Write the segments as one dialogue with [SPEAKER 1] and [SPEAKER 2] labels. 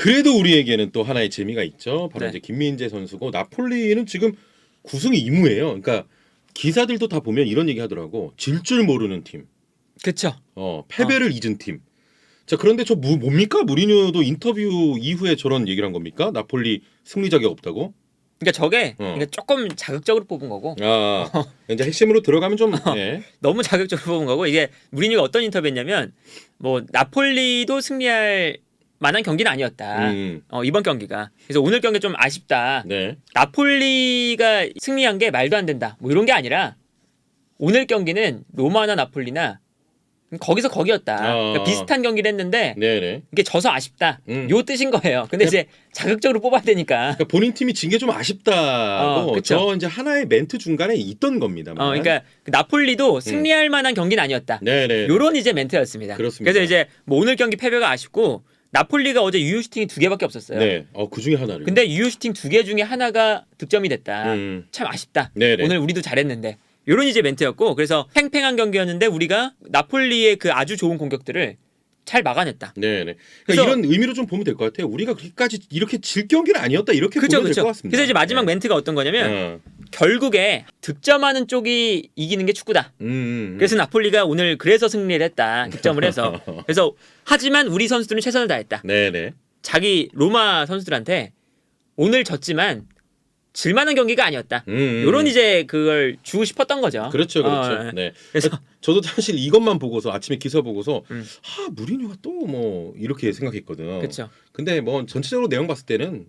[SPEAKER 1] 그래도 우리에게는 또 하나의 재미가 있죠. 바로
[SPEAKER 2] 네.
[SPEAKER 1] 이제 김민재 선수고 나폴리는 지금 9승 2무예요. 그러니까 기사들도 다 보면 이런 얘기 하더라고. 질 줄 모르는 팀.
[SPEAKER 2] 그쵸.
[SPEAKER 1] 패배를 잊은 팀. 자, 그런데 저 뭡니까? 무리뉴도 인터뷰 이후에 저런 얘기를 한 겁니까? 나폴리 승리 자격 없다고?
[SPEAKER 2] 그러니까 저게 그러니까 조금 자극적으로 뽑은 거고
[SPEAKER 1] 이제 핵심으로 들어가면 좀 네.
[SPEAKER 2] 너무 자극적으로 뽑은 거고 이게 무리뉴가 어떤 인터뷰했냐면 뭐 나폴리도 승리할 만한 경기는 아니었다. 이번 경기가. 그래서 오늘 경기 좀 아쉽다.
[SPEAKER 1] 네.
[SPEAKER 2] 나폴리가 승리한 게 말도 안 된다. 뭐 이런 게 아니라 오늘 경기는 로마나 나폴리나 거기서 거기였다. 그러니까 비슷한 경기를 했는데
[SPEAKER 1] 네네.
[SPEAKER 2] 이게 져서 아쉽다. 요 뜻인 거예요. 근데 이제 자극적으로 뽑아야 되니까.
[SPEAKER 1] 그러니까 본인 팀이 진 게 좀 아쉽다고 저 이제 하나의 멘트 중간에 있던 겁니다.
[SPEAKER 2] 그러니까 나폴리도 승리할 만한 경기는 아니었다.
[SPEAKER 1] 네네.
[SPEAKER 2] 요런 이제 멘트였습니다.
[SPEAKER 1] 그렇습니다.
[SPEAKER 2] 그래서 이제 뭐 오늘 경기 패배가 아쉽고 나폴리가 어제 유효 슈팅이 2개밖에 없었어요.
[SPEAKER 1] 네. 그 중에 하나를.
[SPEAKER 2] 근데 유효 슈팅 2개 중에 하나가 득점이 됐다. 참 아쉽다.
[SPEAKER 1] 네네.
[SPEAKER 2] 오늘 우리도 잘했는데. 요런 이제 멘트였고 그래서 팽팽한 경기였는데 우리가 나폴리의 그 아주 좋은 공격들을 잘 막아냈다.
[SPEAKER 1] 네네. 그러니까 이런 의미로 좀 보면 될 것 같아요. 우리가 그렇게까지 이렇게 질 경기는 아니었다 이렇게 보면 될 것 같습니다.
[SPEAKER 2] 그래서 이제 마지막 멘트가 어떤 거냐면 결국에 득점하는 쪽이 이기는 게 축구다. 그래서 나폴리가 오늘 그래서 승리를 했다. 득점을 해서. 그래서 하지만 우리 선수들은 최선을 다했다.
[SPEAKER 1] 네네.
[SPEAKER 2] 자기 로마 선수들한테 오늘 졌지만 질만한 경기가 아니었다. 요런 이제 그걸 주고 싶었던 거죠.
[SPEAKER 1] 그렇죠, 그렇죠. 네.
[SPEAKER 2] 그래서
[SPEAKER 1] 저도 사실 이것만 보고서 아침에 기사 보고서 무리뉴가 또 뭐 이렇게 생각했거든.
[SPEAKER 2] 그렇죠.
[SPEAKER 1] 근데 뭐 전체적으로 내용 봤을 때는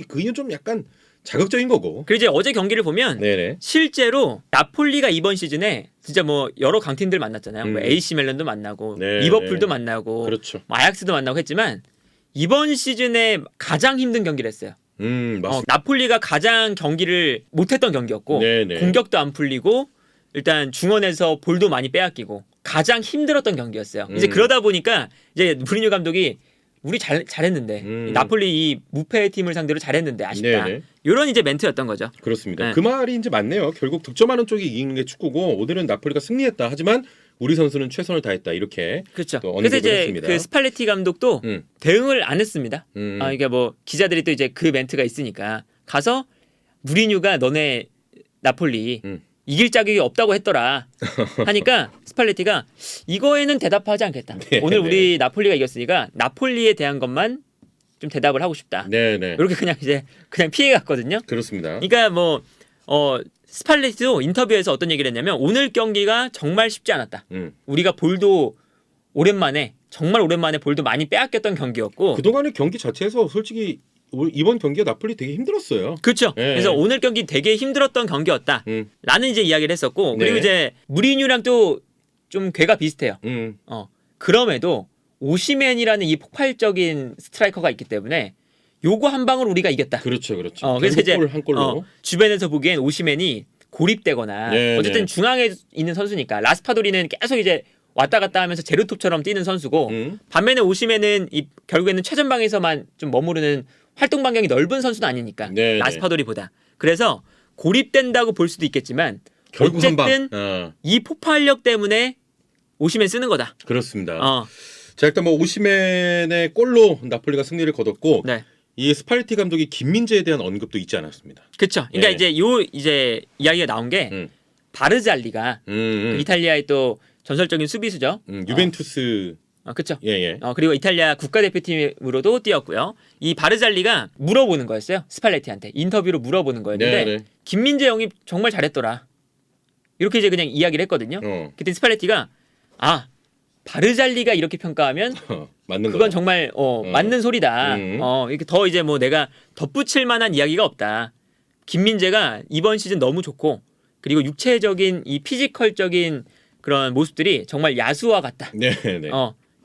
[SPEAKER 1] 그게 좀 약간 자극적인 거고.
[SPEAKER 2] 그리고 이제 어제 경기를 보면
[SPEAKER 1] 네네.
[SPEAKER 2] 실제로 나폴리가 이번 시즌에 진짜 뭐 여러 강팀들 만났잖아요. 뭐 AC 밀란도 만나고 리버풀도 만나고
[SPEAKER 1] 그렇죠.
[SPEAKER 2] 아약스도 만나고 했지만 이번 시즌에 가장 힘든 경기를 했어요.
[SPEAKER 1] 맞습니다.
[SPEAKER 2] 나폴리가 가장 경기를 못했던 경기였고 공격도 안 풀리고 일단 중원에서 볼도 많이 빼앗기고 가장 힘들었던 경기였어요. 이제 그러다 보니까 이제 무리뉴 감독이 우리 잘했는데 나폴리 이 무패 팀을 상대로 잘했는데 아쉽다. 이런 이제 멘트였던 거죠.
[SPEAKER 1] 그렇습니다.
[SPEAKER 2] 네.
[SPEAKER 1] 그 말이 이제 맞네요. 결국 득점하는 쪽이 이기는 게 축구고 오늘은 나폴리가 승리했다. 하지만 우리 선수는 최선을 다했다. 이렇게
[SPEAKER 2] 그렇죠.
[SPEAKER 1] 또
[SPEAKER 2] 그래서 이제
[SPEAKER 1] 했습니다.
[SPEAKER 2] 그 스팔레티 감독도 대응을 안 했습니다. 그러니까 뭐 기자들이 또 이제 그 멘트가 있으니까 가서 무리뉴가 너네 나폴리 이길 자격이 없다고 했더라 하니까 스팔레티가 이거에는 대답하지 않겠다. 오늘 우리 나폴리가 이겼으니까 나폴리에 대한 것만 좀 대답을 하고 싶다. 이렇게 그냥 피해 갔거든요.
[SPEAKER 1] 그렇습니다.
[SPEAKER 2] 그러니까 뭐 스팔레티도 인터뷰에서 어떤 얘기를 했냐면 오늘 경기가 정말 쉽지 않았다. 우리가 볼도 정말 오랜만에 볼도 많이 빼앗겼던 경기였고
[SPEAKER 1] 그동안의 경기 자체에서 솔직히 이번 경기가 나폴리 되게 힘들었어요.
[SPEAKER 2] 그렇죠. 그래서 오늘 경기 되게 힘들었던 경기였다. 라는 이제 이야기를 했었고 그리고 이제 무리뉴랑 또 좀 궤가 비슷해요. 그럼에도 오시멘이라는 이 폭발적인 스트라이커가 있기 때문에 요거 한 방으로 우리가 이겼다.
[SPEAKER 1] 그렇죠.
[SPEAKER 2] 그래서 이제
[SPEAKER 1] 한 골로
[SPEAKER 2] 주변에서 보기엔 오시멘이 고립되거나 어쨌든 중앙에 있는 선수니까 라스파도리는 계속 이제 왔다 갔다 하면서 제로톱처럼 뛰는 선수고 반면에 오시멘은 결국에는 최전방에서만 좀 머무르는 활동 반경이 넓은 선수는 아니니까 라스파도리보다. 그래서 고립된다고 볼 수도 있겠지만
[SPEAKER 1] 결국
[SPEAKER 2] 어쨌든 이 폭발력 때문에 오시멘 쓰는 거다.
[SPEAKER 1] 그렇습니다. 자, 일단 뭐 오시멘의 골로 나폴리가 승리를 거뒀고 이 스팔레티 감독이 김민재에 대한 언급도 있지 않았습니다.
[SPEAKER 2] 그렇죠. 그러니까 이제 이야기가 나온 게 바르잘리가 그 이탈리아의 또 전설적인 수비수죠.
[SPEAKER 1] 유벤투스.
[SPEAKER 2] 그렇죠.
[SPEAKER 1] 예.
[SPEAKER 2] 그리고 이탈리아 국가대표팀으로도 뛰었고요. 이 바르잘리가 물어보는 거였어요. 스팔레티한테 인터뷰로 물어보는 거였는데 김민재 형이 정말 잘했더라. 이렇게 이제 그냥 이야기를 했거든요. 그때 스팔레티가 바르잘리가 이렇게 평가하면
[SPEAKER 1] 맞는
[SPEAKER 2] 그건
[SPEAKER 1] 거야.
[SPEAKER 2] 정말 맞는 소리다. 이렇게 더 이제 뭐 내가 덧붙일 만한 이야기가 없다. 김민재가 이번 시즌 너무 좋고 그리고 육체적인 이 피지컬적인 그런 모습들이 정말 야수와 같다.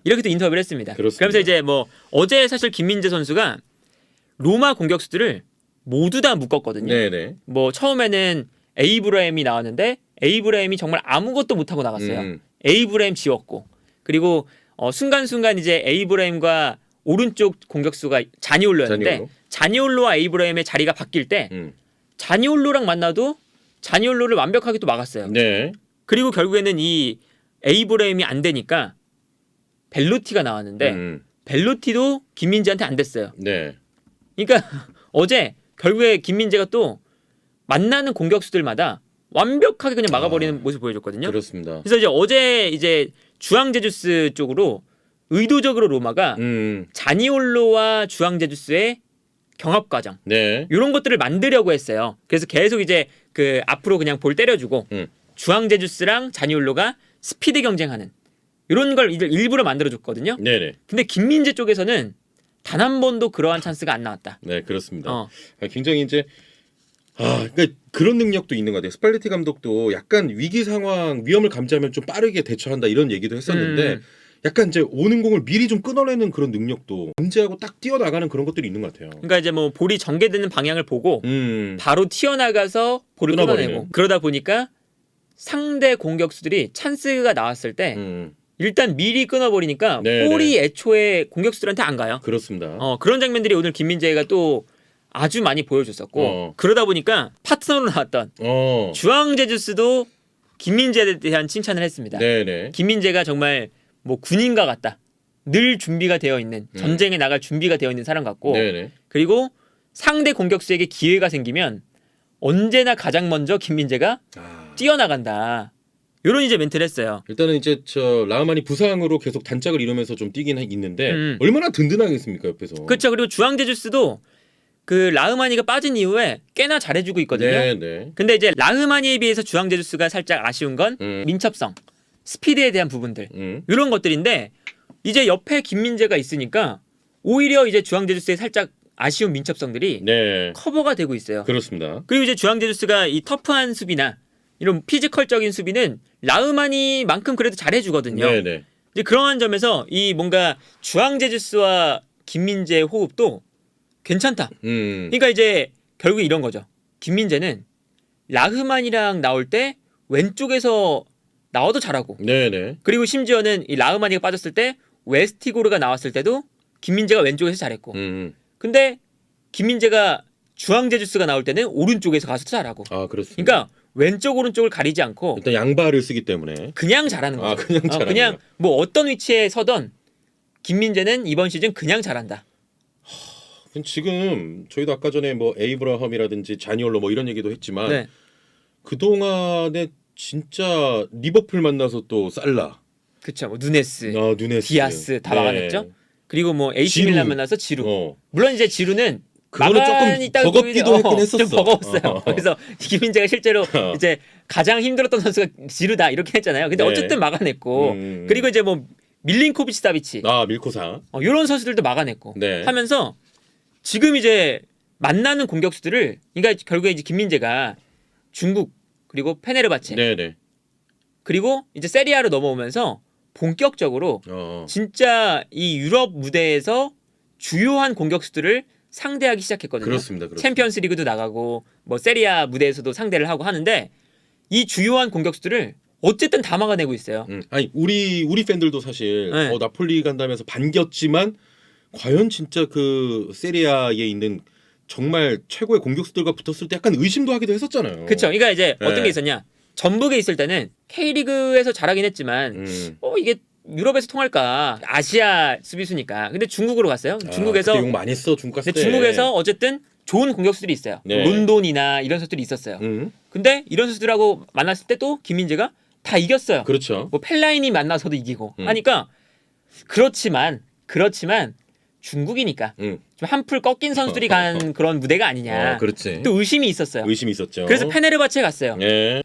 [SPEAKER 2] 이렇게 또 인터뷰를 했습니다.
[SPEAKER 1] 그렇습니다.
[SPEAKER 2] 그러면서 이제 뭐 어제 사실 김민재 선수가 로마 공격수들을 모두 다 묶었거든요. 뭐 처음에는 에이브라임이 나왔는데 에이브라임이 정말 아무것도 못하고 나갔어요. 에이브라임 지웠고 그리고 순간순간 이제 에이브라임과 오른쪽 공격수가 자니올로였는데 자니올로와 에이브라임의 자리가 바뀔 때 자니올로랑 만나도 자니올로를 완벽하게 또 막았어요. 그리고 결국에는 이 에이브라임이 안 되니까 벨로티가 나왔는데 벨로티도 김민재한테 안 됐어요.
[SPEAKER 1] 네.
[SPEAKER 2] 그러니까 어제 결국에 김민재가 또 만나는 공격수들마다 완벽하게 그냥 막아버리는 모습 보여줬거든요.
[SPEAKER 1] 그렇습니다.
[SPEAKER 2] 그래서 이제 어제 이제 주앙제주스 쪽으로 의도적으로 로마가 자니올로와 주앙제주스의 경합 과정 이런 것들을 만들려고 했어요. 그래서 계속 이제 그 앞으로 그냥 볼 때려주고 주앙제주스랑 자니올로가 스피드 경쟁하는 이런 걸 이제 일부러 만들어줬거든요.
[SPEAKER 1] 네네.
[SPEAKER 2] 근데 김민재 쪽에서는 단 한 번도 그러한 찬스가 안 나왔다.
[SPEAKER 1] 네, 그렇습니다. 굉장히 이제 그러니까 그런 능력도 있는 것 같아요. 스팔레티 감독도 약간 위기 상황, 위험을 감지하면 좀 빠르게 대처한다 이런 얘기도 했었는데 약간 이제 오는 공을 미리 좀 끊어내는 그런 능력도 감지하고 딱 뛰어나가는 그런 것들이 있는 것 같아요.
[SPEAKER 2] 그러니까 이제 뭐 볼이 전개되는 방향을 보고 바로 튀어나가서 볼을 끊어내고 그러다 보니까 상대 공격수들이 찬스가 나왔을 때 일단 미리 끊어버리니까 볼이 애초에 공격수들한테 안 가요.
[SPEAKER 1] 그렇습니다.
[SPEAKER 2] 그런 장면들이 오늘 김민재가 또 아주 많이 보여줬었고 그러다 보니까 파트너로 나왔던 주앙제주스도 김민재에 대한 칭찬을 했습니다.
[SPEAKER 1] 네네.
[SPEAKER 2] 김민재가 정말 뭐 군인과 같다. 늘 준비가 되어 있는 전쟁에 나갈 준비가 되어 있는 사람 같고
[SPEAKER 1] 네네.
[SPEAKER 2] 그리고 상대 공격수에게 기회가 생기면 언제나 가장 먼저 김민재가 뛰어나간다. 이런 이제 멘트를 했어요.
[SPEAKER 1] 일단은 이제 저 라흐만이 부상으로 계속 단짝을 이루면서 좀 뛰긴 있는데 얼마나 든든하겠습니까 옆에서.
[SPEAKER 2] 그렇죠. 그리고 주앙제주스도 그 라흐마니가 빠진 이후에 꽤나 잘해주고 있거든요.
[SPEAKER 1] 네네.
[SPEAKER 2] 근데 이제 라흐마니에 비해서 주앙제주스가 살짝 아쉬운 건 민첩성, 스피드에 대한 부분들 이런 것들인데 이제 옆에 김민재가 있으니까 오히려 이제 주앙제주스의 살짝 아쉬운 민첩성들이 커버가 되고 있어요.
[SPEAKER 1] 그렇습니다.
[SPEAKER 2] 그리고 이제 주앙제주스가 이 터프한 수비나 이런 피지컬적인 수비는 라흐마니만큼 그래도 잘해주거든요.
[SPEAKER 1] 네네.
[SPEAKER 2] 이제 그러한 점에서 이 뭔가 주앙제주스와 김민재의 호흡도 괜찮다. 그러니까 이제 결국 이런 거죠. 김민재는 라흐만이랑 나올 때 왼쪽에서 나와도 잘하고.
[SPEAKER 1] 네네.
[SPEAKER 2] 그리고 심지어는 이 라흐마니가 빠졌을 때 웨스티고르가 나왔을 때도 김민재가 왼쪽에서 잘했고. 근데 김민재가 주앙제주스가 나올 때는 오른쪽에서 가서 잘하고.
[SPEAKER 1] 그렇습니다.
[SPEAKER 2] 그러니까 왼쪽 오른쪽을 가리지 않고
[SPEAKER 1] 일단 양발을 쓰기 때문에
[SPEAKER 2] 그냥 잘하는 거죠.
[SPEAKER 1] 그냥 잘하는
[SPEAKER 2] 그냥 뭐 어떤 위치에 서던 김민재는 이번 시즌 그냥 잘한다.
[SPEAKER 1] 지금 저희도 아까 전에 뭐 에이브라함이라든지 자니올로 뭐 이런 얘기도 했지만 그 동안에 진짜 리버풀 만나서 또 살라,
[SPEAKER 2] 그렇죠. 뭐 누네스,
[SPEAKER 1] 누네스,
[SPEAKER 2] 디아스 다 막아냈죠. 그리고 뭐 AC 밀란 만나서 지루. 물론 이제 지루는
[SPEAKER 1] 그거는 조금 버겁기도 했긴 했었어.
[SPEAKER 2] 좀 버거웠어요. 그래서 김민재가 실제로 이제 가장 힘들었던 선수가 지루다 이렇게 했잖아요. 근데 어쨌든 막아냈고 그리고 이제 뭐 밀린코비치 사비치,
[SPEAKER 1] 밀코사
[SPEAKER 2] 이런 선수들도 막아냈고 하면서 지금 이제 만나는 공격수들을 그러니까 결국에 이제 김민재가 중국 그리고 페네르바체 그리고 이제 세리아로 넘어오면서 본격적으로 진짜 이 유럽 무대에서 주요한 공격수들을 상대하기 시작했거든요.
[SPEAKER 1] 그렇습니다.
[SPEAKER 2] 챔피언스리그도 나가고 뭐 세리아 무대에서도 상대를 하고 하는데 이 주요한 공격수들을 어쨌든 다 막아내고 있어요.
[SPEAKER 1] 아니 우리 팬들도 사실 나폴리 간다면서 반겼지만 과연 진짜 그 세리아에 있는 정말 최고의 공격수들과 붙었을 때 약간 의심도 하기도 했었잖아요.
[SPEAKER 2] 그렇죠. 그러니까 이제 어떤 게 있었냐? 전북에 있을 때는 K리그에서 잘하긴 했지만 이게 유럽에서 통할까? 아시아 수비수니까. 근데 중국으로 갔어요. 중국에서
[SPEAKER 1] 욕 많이 했어. 중국 갔을 때.
[SPEAKER 2] 중국에서 어쨌든 좋은 공격수들이 있어요. 론돈이나 이런 선수들이 있었어요. 근데 이런 선수들하고 만났을 때 또 김민재가 다 이겼어요.
[SPEAKER 1] 그렇죠.
[SPEAKER 2] 뭐 펠라인이 만나서도 이기고 하니까 그렇지만 중국이니까 좀 한풀 꺾인 선수들이 간 그런 무대가 아니냐.
[SPEAKER 1] 그렇지.
[SPEAKER 2] 또 의심이 있었어요.
[SPEAKER 1] 의심이 있었죠.
[SPEAKER 2] 그래서 페네르바체에 갔어요.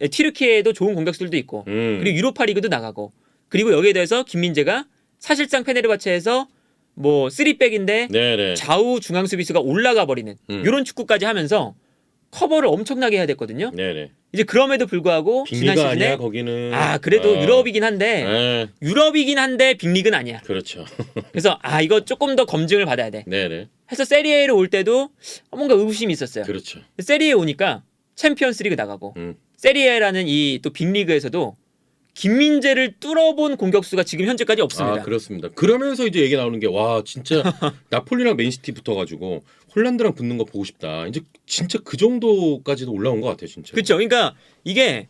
[SPEAKER 2] 튀르키예에도 좋은 공격수들도 있고 그리고 유로파리그도 나가고 그리고 여기에 대해서 김민재가 사실상 페네르바체에서 뭐 3백인데 좌우 중앙 수비수가 올라가 버리는 이런 축구까지 하면서 커버를 엄청나게 해야 됐거든요. 이제 그럼에도 불구하고 지난 시즌에
[SPEAKER 1] 아니야, 거기는.
[SPEAKER 2] 그래도 유럽이긴 한데 빅리그는 아니야.
[SPEAKER 1] 그렇죠.
[SPEAKER 2] 그래서 이거 조금 더 검증을 받아야 돼. 해서 세리에로 올 때도 뭔가 의구심이 있었어요.
[SPEAKER 1] 그렇죠.
[SPEAKER 2] 세리에 오니까 챔피언스리그 나가고 세리에라는 이 또 빅리그에서도 김민재를 뚫어본 공격수가 지금 현재까지 없습니다.
[SPEAKER 1] 그렇습니다. 그러면서 이제 얘기 나오는 게 와 진짜 나폴리랑 맨시티 붙어가지고 홀란드랑 붙는 거 보고 싶다. 이제 진짜 그 정도까지도 올라온 것 같아요, 진짜.
[SPEAKER 2] 그렇죠. 그러니까 이게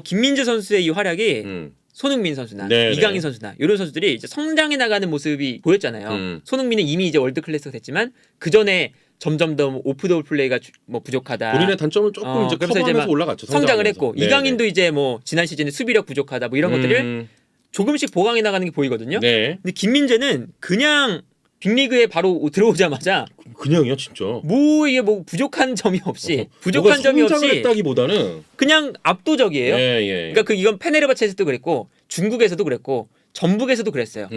[SPEAKER 2] 김민재 선수의 이 활약이 손흥민 선수나
[SPEAKER 1] 네네.
[SPEAKER 2] 이강인 선수나 이런 선수들이 이제 성장해 나가는 모습이 보였잖아요. 손흥민은 이미 이제 월드 클래스가 됐지만 그 전에 점점 더 오프더 플레이가 뭐 부족하다.
[SPEAKER 1] 본인의 단점을 조금 이제
[SPEAKER 2] 그러면서
[SPEAKER 1] 커버하면서
[SPEAKER 2] 막
[SPEAKER 1] 올라갔죠.
[SPEAKER 2] 성장을 했고
[SPEAKER 1] 네네.
[SPEAKER 2] 이강인도 이제 뭐 지난 시즌에 수비력 부족하다 뭐 이런 것들을 조금씩 보강해 나가는 게 보이거든요.
[SPEAKER 1] 네.
[SPEAKER 2] 근데 김민재는 그냥 빅리그에 바로 들어오자마자
[SPEAKER 1] 그냥요, 진짜.
[SPEAKER 2] 뭐 이게 뭐 부족한 점이 없이 부족한 점이 없이
[SPEAKER 1] 했다기보다는
[SPEAKER 2] 그냥 압도적이에요.
[SPEAKER 1] 예, 예.
[SPEAKER 2] 그러니까 그 이건 페네르바체에서도 그랬고 중국에서도 그랬고 전북에서도 그랬어요.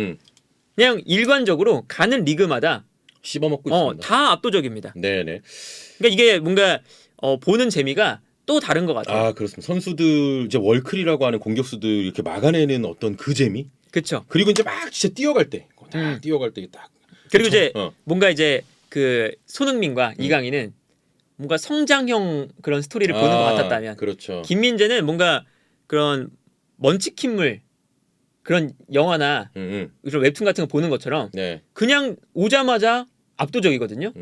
[SPEAKER 2] 그냥 일관적으로 가는 리그마다
[SPEAKER 1] 씹어먹고 있습니다.
[SPEAKER 2] 다 압도적입니다.
[SPEAKER 1] 네네.
[SPEAKER 2] 그러니까 이게 뭔가 보는 재미가 또 다른 것 같아요.
[SPEAKER 1] 아 그렇습니다. 선수들 이제 월클이라고 하는 공격수들 이렇게 막아내는 어떤 그 재미.
[SPEAKER 2] 그렇죠.
[SPEAKER 1] 그리고 이제 막 진짜 뛰어갈 때, 뛰어갈 때 딱.
[SPEAKER 2] 그리고 이제 뭔가 이제 그 손흥민과 이강인은 뭔가 성장형 그런 스토리를 보는 것 같았다면,
[SPEAKER 1] 그렇죠.
[SPEAKER 2] 김민재는 뭔가 그런 먼치킨물 그런 영화나 그런 웹툰 같은 거 보는 것처럼
[SPEAKER 1] 네.
[SPEAKER 2] 그냥 오자마자 압도적이거든요.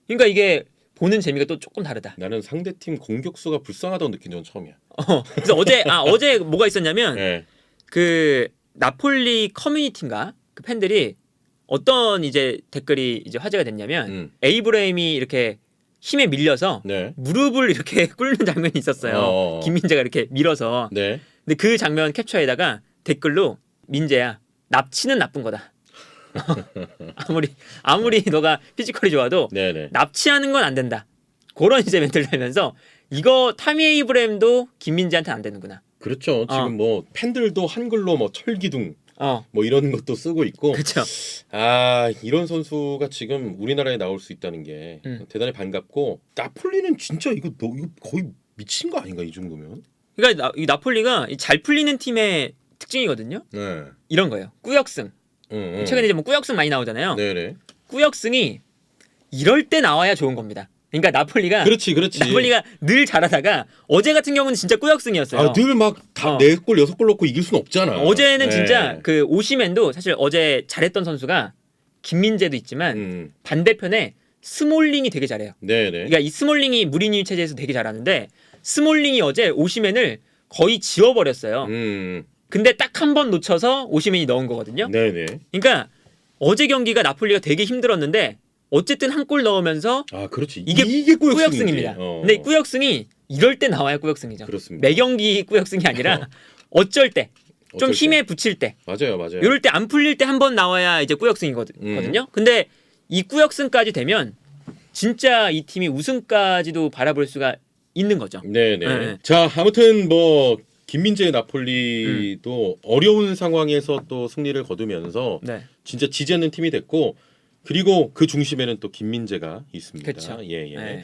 [SPEAKER 2] 그러니까 이게 보는 재미가 또 조금 다르다.
[SPEAKER 1] 나는 상대팀 공격수가 불쌍하다고 느낀 적은 처음이야.
[SPEAKER 2] 그래서 어제 뭐가 있었냐면
[SPEAKER 1] 네.
[SPEAKER 2] 그 나폴리 커뮤니티인가 그 팬들이 어떤 이제 댓글이 이제 화제가 됐냐면 에이브라임이 이렇게 힘에 밀려서
[SPEAKER 1] 네.
[SPEAKER 2] 무릎을 이렇게 꿇는 장면이 있었어요. 김민재가 이렇게 밀어서.
[SPEAKER 1] 네.
[SPEAKER 2] 근데 그 장면 캡처에다가 댓글로 민재야 납치는 나쁜 거다. 아무리 너가 피지컬이 좋아도
[SPEAKER 1] 네네.
[SPEAKER 2] 납치하는 건 안 된다. 그런 이제 멘트를 내면서 이거 타미 에이브램도 김민재한테 안 되는구나.
[SPEAKER 1] 그렇죠. 지금 뭐 팬들도 한글로 뭐 철기둥 뭐 이런 것도 쓰고 있고.
[SPEAKER 2] 그렇죠.
[SPEAKER 1] 아 이런 선수가 지금 우리나라에 나올 수 있다는 게 대단히 반갑고 나폴리는 진짜 이거 거의 미친 거 아닌가 이 정도면?
[SPEAKER 2] 그러니까 이 나폴리가 잘 풀리는 팀의 특징이거든요.
[SPEAKER 1] 네.
[SPEAKER 2] 이런 거예요. 꾸역승. 최근에 이제 뭐 꾸역승 많이 나오잖아요.
[SPEAKER 1] 네네.
[SPEAKER 2] 꾸역승이 이럴 때 나와야 좋은 겁니다. 그러니까 나폴리가 나폴리가 늘 잘하다가 어제 같은 경우는 진짜 꾸역승이었어요.
[SPEAKER 1] 늘 막 다 4골 6골 넣고 이길 수는 없잖아.
[SPEAKER 2] 어제는 진짜 그 오시맨도 사실 어제 잘했던 선수가 김민재도 있지만 반대편에 스몰링이 되게 잘해요.
[SPEAKER 1] 네네.
[SPEAKER 2] 그러니까 이 스몰링이 무리뉴 체제에서 되게 잘하는데 스몰링이 어제 오시맨을 거의 지워버렸어요. 근데 딱 한 번 놓쳐서 오시맨이 넣은 거거든요.
[SPEAKER 1] 네네.
[SPEAKER 2] 그러니까 어제 경기가 나폴리가 되게 힘들었는데 어쨌든 한 골 넣으면서
[SPEAKER 1] 그렇지.
[SPEAKER 2] 이게 꾸역승입니다. 근데 꾸역승이 이럴 때 나와야 꾸역승이죠.
[SPEAKER 1] 그렇습니다.
[SPEAKER 2] 매 경기 꾸역승이 아니라 어쩔 때 좀 힘에 붙일 때
[SPEAKER 1] 맞아요.
[SPEAKER 2] 이럴 때 안 풀릴 때 한 번 나와야 이제 꾸역승이거든요. 근데 이 꾸역승까지 되면 진짜 이 팀이 우승까지도 바라볼 수가 있는 거죠.
[SPEAKER 1] 네네. 자 아무튼 뭐 김민재 나폴리도 어려운 상황에서 또 승리를 거두면서 진짜 지지 않는 팀이 됐고 그리고 그 중심에는 또 김민재가 있습니다.
[SPEAKER 2] 그쵸.
[SPEAKER 1] 예.